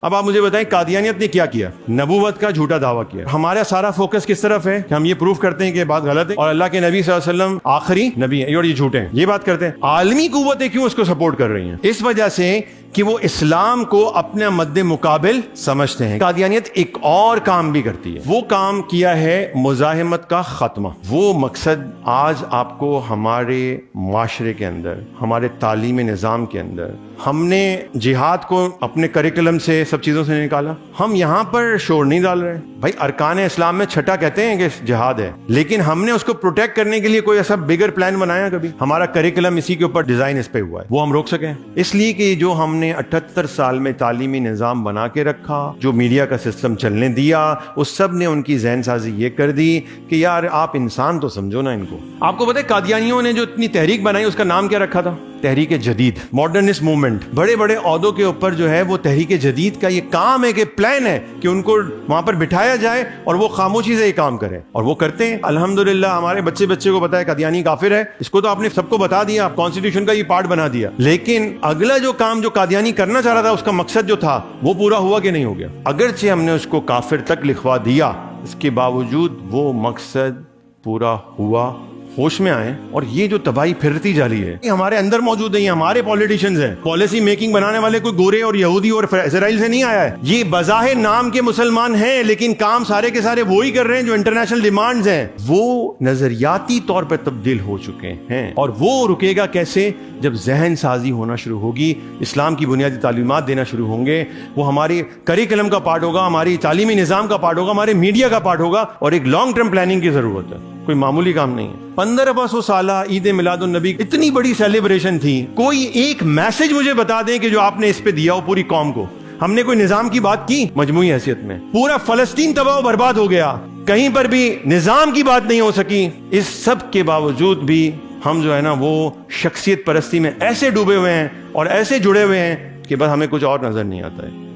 اب آپ مجھے بتائیں قادیانیت نے کیا کیا؟ نبوت کا جھوٹا دعویٰ کیا۔ ہمارا سارا فوکس کس طرف ہے کہ ہم یہ پروف کرتے ہیں کہ یہ بات غلط ہے اور اللہ کے نبی صلی اللہ علیہ وسلم آخری نبی ہیں اور یہ جھوٹے ہیں، یہ بات کرتے ہیں۔ عالمی قوتیں کیوں اس کو سپورٹ کر رہی ہیں؟ اس وجہ سے کہ وہ اسلام کو اپنا مد مقابل سمجھتے ہیں۔ قادیانیت ایک اور کام بھی کرتی ہے، وہ کام کیا ہے مزاحمت کا خاتمہ۔ وہ مقصد آج آپ کو ہمارے معاشرے کے اندر، ہمارے تعلیمی نظام کے اندر، ہم نے جہاد کو اپنے کریکولم سے سب چیزوں سے نکالا۔ ہم یہاں پر شور نہیں ڈال رہے بھائی، ارکان اسلام میں چھٹا کہتے ہیں کہ جہاد ہے، لیکن ہم نے اس کو پروٹیکٹ کرنے کے لیے کوئی ایسا بگر پلان بنایا کبھی؟ ہمارا کریکولم اسی کے اوپر ڈیزائن اس پہ ہوا ہے، وہ ہم روک سکیں اس لیے کہ جو ہم نے 78 سال میں تعلیمی نظام بنا کے رکھا، جو میڈیا کا سسٹم چلنے دیا، اس سب نے ان کی ذہن سازی یہ کر دی کہ یار آپ انسان تو سمجھو نا ان کو۔ آپ کو پتہ ہے قادیانیوں نے جو اتنی تحریک بنائی اس کا نام کیا رکھا تھا؟ تحریک جدید، ماڈرنسٹ موومنٹ۔ بڑے بڑے عہدوں کے اوپر جو ہے وہ تحریک جدید کا یہ کام ہے کہ پلان ہے کہ ان کو وہاں پر بٹھایا جائے اور وہ خاموشی سے یہ کام کریں، اور وہ کرتے ہیں۔ الحمدللہ ہمارے بچے کو پتا ہے قادیانی کافر ہے، اس کو تو آپ نے سب کو بتا دیا، کانسٹیٹیوشن کا یہ پارٹ بنا دیا، لیکن اگلا جو کام جو قادیانی کرنا چاہ رہا تھا، اس کا مقصد جو تھا وہ پورا ہوا کہ نہیں ہو گیا؟ اگرچہ ہم نے اس کو کافر تک لکھوا دیا، اس کے باوجود وہ مقصد پورا ہوا۔ ہوش میں آئیں، اور یہ جو تباہی پھرتی جا رہی ہے یہ ہمارے اندر موجود ہے، یہ ہمارے پولیٹیشینز ہیں۔ پالیسی میکنگ بنانے والے کوئی گورے اور یہودی اور اسرائیل سے نہیں آیا ہے، یہ بظاہر نام کے مسلمان ہیں لیکن کام سارے کے سارے وہی کر رہے ہیں جو انٹرنیشنل ڈیمانڈز ہیں۔ وہ نظریاتی طور پر تبدیل ہو چکے ہیں، اور وہ رکے گا کیسے؟ جب ذہن سازی ہونا شروع ہوگی، اسلام کی بنیادی تعلیمات دینا شروع ہوں گے، وہ ہماری کریکولم کا پارٹ ہوگا، ہماری تعلیمی نظام کا پارٹ ہوگا، ہمارے میڈیا کا پارٹ ہوگا، اور ایک لانگ ٹرم پلاننگ کی ضرورت ہے، کوئی معمولی کام نہیں ہے۔ 1500 سالہ عید میلاد النبی اتنی بڑی سیلیبریشن تھی، کوئی ایک میسج مجھے بتا دیں کہ جو آپ نے اس پہ دیا ہو پوری قوم کو۔ ہم نے کوئی نظام کی بات کی مجموعی حیثیت میں؟ پورا فلسطین تباہ و برباد ہو گیا، کہیں پر بھی نظام کی بات نہیں ہو سکی۔ اس سب کے باوجود بھی ہم جو ہے نا وہ شخصیت پرستی میں ایسے ڈوبے ہوئے ہیں اور ایسے جڑے ہوئے ہیں کہ بس ہمیں کچھ اور نظر نہیں آتا ہے۔